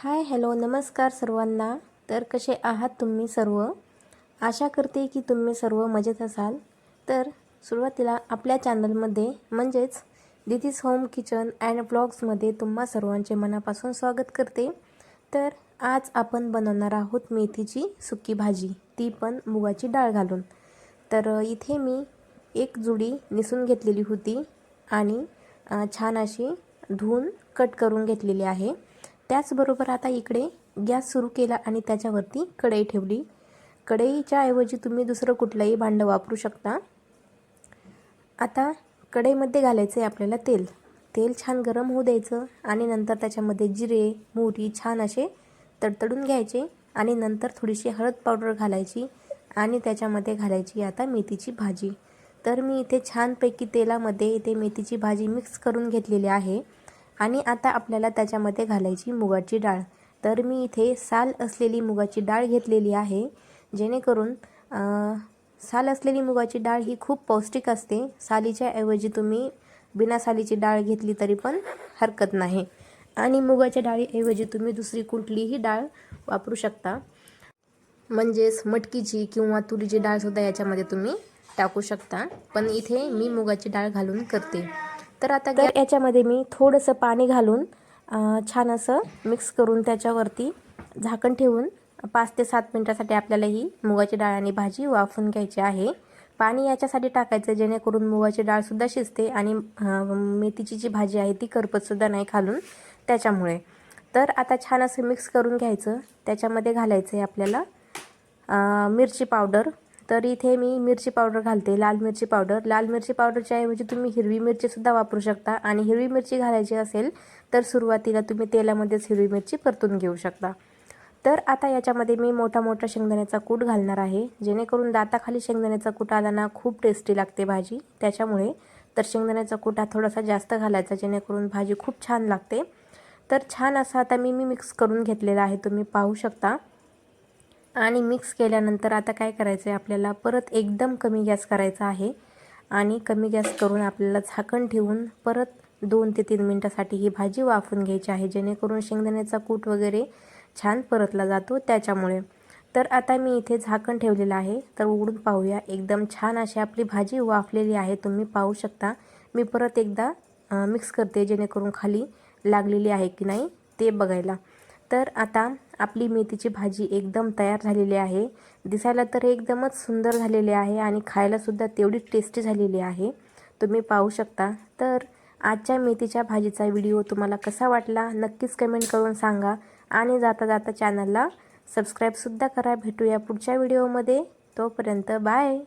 Hi hello नमस्कार सर्वांना। तर कसे आहात तुम्ही सर्व? आशा करते की तुम्ही सर्व मजेत असाल। तर सुरुवातीला आपल्या चॅनलमध्ये म्हणजेच दीदीज होम किचन अँड ब्लॉग्समध्ये तुम्हा सर्वांचे मनापासून स्वागत करते। तर आज आपण बनवणार आहोत मेथीची सुकी भाजी, ती पण मुगाची डाळ घालून। तर इथे मी एक जुडी निसून घेतलेली होती आणि छान अशी धुवून कट करून घेतलेली आहे। त्याचबरोबर आता इकडे गॅस सुरू केला आणि त्याच्यावरती कढई ठेवली। कढईच्या ऐवजी तुम्ही दुसरं कुठलंही भांडं वापरू शकता। आता कढईमध्ये घालायचं आहे आपल्याला तेल। तेल छान गरम होऊ द्यायचं आणि नंतर त्याच्यामध्ये जिरे मोहरी छान असे तडतडून घ्यायचे आणि नंतर थोडीशी हळद पावडर घालायची आणि त्याच्यामध्ये घालायची आता मेथीची भाजी। तर मी इथे छानपैकी तेलामध्ये इथे मेथीची भाजी मिक्स करून घेतलेली आहे आणि आता आपल्याला त्याच्यामध्ये घालायची मुगाची डाळ। तर मी इथे साल असलेली मुगाची डाळ घेतलेली आहे, जेणेकरून साल असलेली मुगाची डाळ ही खूप पौष्टिक असते। सालीच्या ऐवजी तुम्ही बिना सालीची डाळ घेतली तरी पण हरकत नाही आणि मुगाच्या डाळीऐवजी तुम्ही दुसरी कुठलीही डाळ वापरू शकता, म्हणजेच मटकीची किंवा तुरीची डाळसुद्धा याच्यामध्ये तुम्ही टाकू शकता, पण इथे मी मुगाची डाळ घालून करते। तर याच्यामध्ये मी थोडंसं पाणी घालून छान असं मिक्स करून त्याच्यावरती झाकण ठेवून 5 ते 7 मिनिटासाठी आपल्याला ही मुगाची डाळ आणि भाजी वाफवून घ्यायची आहे। पाणी याच्यासाठी टाकायचं जेणेकरून मुगाची डाळसुद्धा शिजते आणि मेथीची जी भाजी आहे ती करपतसुद्धा नाही खालून त्याच्यामुळे। तर आता छान असं मिक्स करून घ्यायचं। त्याच्यामध्ये घालायचं आहे आपल्याला मिरची पावडर। तर इथे मी मिरची पावडर घालते, लाल मिरची पावडर। लाल मिरची पावडरच्या ऐवजी तुम्ही हिरवी मिरचीसुद्धा वापरू शकता आणि हिरवी मिरची घालायची असेल तर सुरुवातीला तुम्ही तेलामध्येच हिरवी मिरची परतून घेऊ शकता। तर आता याच्यामध्ये मी मोठा मोठा शेंगदाण्याचा कूट घालणार आहे, जेणेकरून दाताखाली शेंगदाण्याचा कूट आला ना खूप टेस्टी लागते भाजी, त्याच्यामुळे तर शेंगदाण्याचा कूट हा थोडासा जास्त घालायचा जेणेकरून भाजी खूप छान लागते। तर छान असं आता मी मिक्स करून घेतलेला आहे, तुम्ही पाहू शकता। आणि मिक्स केल्यानंतर आता काय करायचं आहे आपल्याला, परत एकदम कमी गॅस करायचा आहे आणि कमी गॅस करून आपल्याला झाकण ठेवून परत 2 ते 3 मिनिटासाठी ही भाजी वाफवून घ्यायची आहे, जेणेकरून शेंगदाण्याचा कूट वगैरे छान परतला जातो त्याच्यामुळे। तर आता मी इथे झाकण ठेवलेलं आहे, तर उघडून पाहूया। एकदम छान अशी आपली भाजी वाफलेली आहे, तुम्ही पाहू शकता। मी परत एकदा मिक्स करते जेणेकरून खाली लागलेली आहे की नाही ते बघायला। तर आता आपली मेथीची भाजी एकदम तयार झालेली आहे। दिसायला तर एकदमच सुंदर झालेली आहे आणि खायलासुद्धा तेवढीच टेस्टी झालेली आहे, तुम्ही पाहू शकता। तर आजच्या मेथीच्या भाजीचा व्हिडिओ तुम्हाला कसा वाटला नक्कीच कमेंट करून सांगा आणि जाता जाता चॅनलला सबस्क्राईबसुद्धा करा। भेटूया पुढच्या व्हिडिओमध्ये, तोपर्यंत बाय।